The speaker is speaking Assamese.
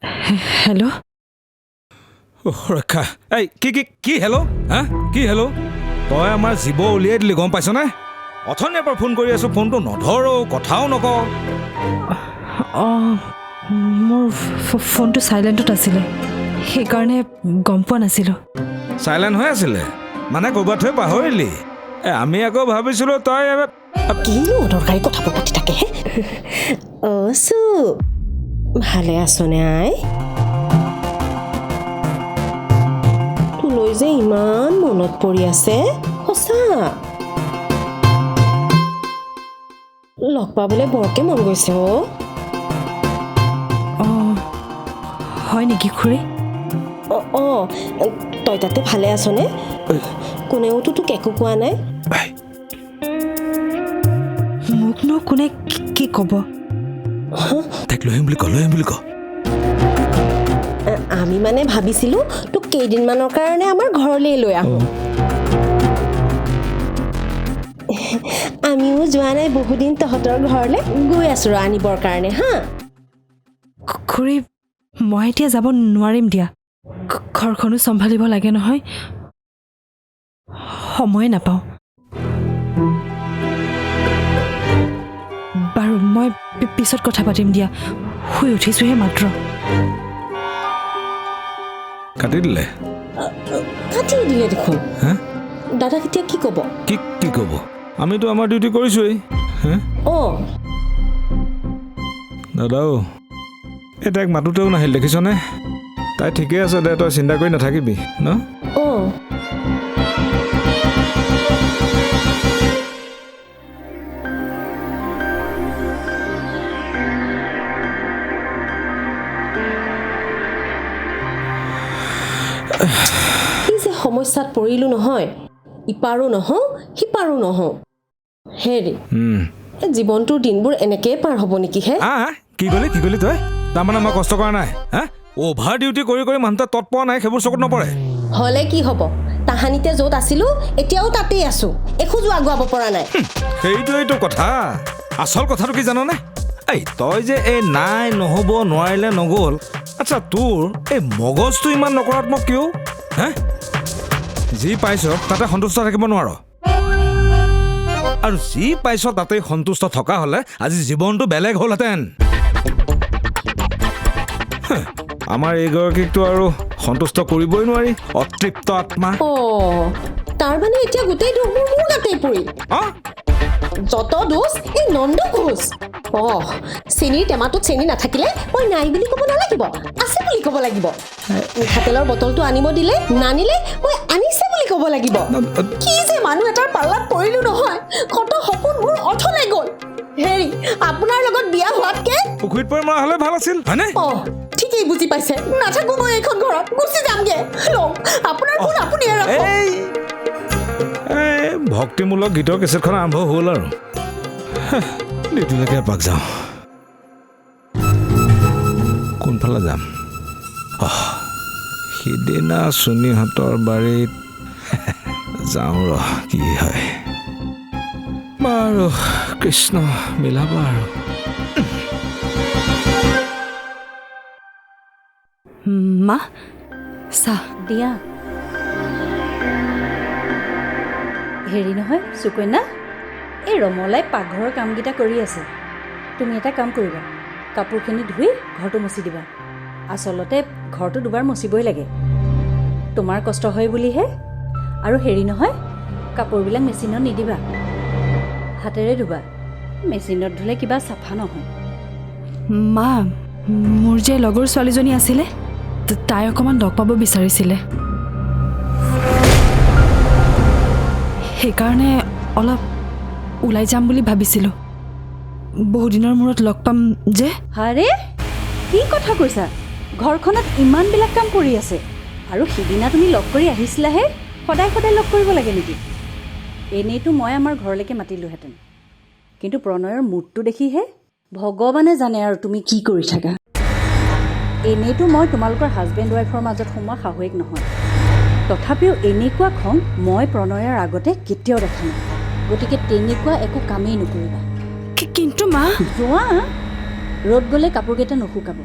হেল্ল' ৰক্ষা এই কি হেল্ল' হা কি হেল্ল' তই আমাৰ জীৱ উলিয়াই দিলি গম পাইছনে অথনিৰ পৰা ফোন কৰি আছোঁ ফোনটো নধৰো কথাও নকওঁ অঁ মোৰ ফোনটো চাইলেণ্টত আছিলে সেইকাৰণে গম পোৱা নাছিলোঁ চাইলেণ্ট হৈ আছিলে মানে ক'ৰবাত থৈ পাহৰিলি আমি আকৌ ভাবিছিলোঁ তই কিনো অদৰকাৰী কথাবোৰ পাতি থাকে অ' চু ভালে আছনে আই তোলৈ যে ইমান মনত পৰি আছে সঁচা লগ পাবলৈ বৰকে মন গৈছে অঁ হয় নেকি খুৰী অঁ তই তাতে ভালে আছনে কোনেওতো তোক একো কোৱা নাই মোকনো কোনে কি ক'ব তাইক লৈ আহিম বুলি ক আমি মানে ভাবিছিলোঁ তোক কেইদিনমানৰ কাৰণে আমাৰ ঘৰলৈ লৈ আহোঁ আমিও যোৱা নাই বহুদিন তহঁতৰ ঘৰলৈ গৈ আছোঁ ৰ আনিবৰ কাৰণে হা খুৰী মই এতিয়া যাব নোৱাৰিম দিয়া ঘৰখনো চম্ভালিব লাগে নহয় সময়ে নাপাওঁ বাৰু মই পিছত কথা পাতিম দিয়া শুই উঠিছোঁহে মাত্ৰ কাটি দিলে কাটি দিলে দেখোন হা দাদাক এতিয়া কি ক'ব কি ক'ব আমিতো আমাৰ ডিউটি কৰিছোঁৱেই হা অঁ দাদাও এই তাইক মাতোতেও নাহিল দেখিছনে তাই ঠিকে আছে দে তই চিন্তা কৰি নাথাকিবি ন অঁ কি যে সমস্যাত পৰিলোঁ নহয় ইপাৰো নহওঁ সিপাৰো নহওঁ হেৰি জীৱনটোৰ দিনবোৰ এনেকেই পাৰ হ'ব নেকি হে কি ক'লি তই তাৰমানে মই কষ্ট কৰা নাই হা অভাৰ ডিউটি কৰি মানুহটোৱে তৎ পোৱা নাই সেইবোৰ চকুত নপৰে হ'লে কি হ'ব তাহানিতে য'ত আছিলোঁ এতিয়াও তাতেই আছোঁ এখোজো আগুৱাব পৰা নাই সেইটোৱেইটো কথা আচল কথাটো কি জাননে এই তই যে এই নাই নহ'ব নোৱাৰিলে নগ'ল আচ্ছা তোৰ এই মগজটো ইমান নকাৰাত্মক কিয় হা যি পাইছ তাতে সন্তুষ্ট থাকিব নোৱাৰ আৰু যি পাইছ তাতে সন্তুষ্ট থকা হ'লে আজি জীৱনটো বেলেগ হ'লহেঁতেন আমাৰ এইগৰাকীকতো আৰু সন্তুষ্ট কৰিবই নোৱাৰি অতৃপ্ত আত্মা তাৰমানে এতিয়া গোটেই দুখবোৰ মোৰ গাতেই পৰিল যত দোষ এই নন্দ ঘোষ চেনীৰ টেমাটোত চেনী নাথাকিলে মই নাই বুলি ক'ব নালাগিব আছে বুলি ক'ব লাগিব মিঠাতেলৰ বটলটো আনিব দিলে নানিলে মই আনিছে বুলি ক'ব লাগিব কি যে মানুহ এটাৰ পাল্লাত পৰিলোঁ নহয় কত সপোনবোৰ অথলে গ'ল হেৰি আপোনাৰ লগত বিয়া হোৱাতকে পুখুৰীত পৰি মৰা হ'লে ভাল আছিল হয়নে ঠিকেই বুজি পাইছে নাথাকো মই এইখন ঘৰত গুচি যামগে আপোনাৰ ফোন আপুনি ভক্তিমূলক গীতৰ কেছেটখন আৰম্ভ হ'ল আৰু ডিউটিলৈকে এপাক যাওঁ কোনফালে যাম সিদিনা চুনীহঁতৰ বাৰীত যাওঁ ৰ কি হয় বাৰু কৃষ্ণ মিলাব আৰু মা চাহ দিয়া হেৰি নহয় সুকন্যা এই ৰমলাই পাকঘৰৰ কামকেইটা কৰি আছে তুমি এটা কাম কৰিবা কাপোৰখিনি ধুই ঘৰটো মচি দিবা আচলতে ঘৰটো দুবাৰ মচিবই লাগে তোমাৰ কষ্ট হয় বুলিহে আৰু হেৰি নহয় কাপোৰবিলাক মেচিনত নিদিবা হাতেৰে ধুবা মেচিনত ধুলে কিবা চাফা নহয় মা মোৰ যে লগৰ ছোৱালীজনী আছিলে তাই অকণমান লগ পাব বিচাৰিছিলে সেইকাৰণে অলপ ওলাই যাম বুলি ভাবিছিলোঁ বহুদিনৰ মূৰত লগ পাম যে আৰে কি কথা কৈছা ঘৰখনত ইমানবিলাক কাম কৰি আছে আৰু সিদিনা তুমি লগ কৰি আহিছিলাহে সদায় সদায় লগ কৰিব লাগে নেকি এনেইতো মই আমাৰ ঘৰলৈকে মাতিলোহেঁতেন কিন্তু প্ৰণয়ৰ মুডটো দেখিহে ভগৱানে জানে আৰু তুমি কি কৰি থাকা এনেইতো মই তোমালোকৰ হাজবেণ্ড ৱাইফৰ মাজত সোমোৱা শাহুৱেক নহয় তথাপিও এনেকুৱা খং মই প্ৰণয়ৰ আগতে কেতিয়াও দেখা নাই গতিকে তেনেকুৱা একো কামেই নকৰিবা কিন্তু মা যোৱা ৰ'দ গ'লে কাপোৰকেইটা নুশুকাব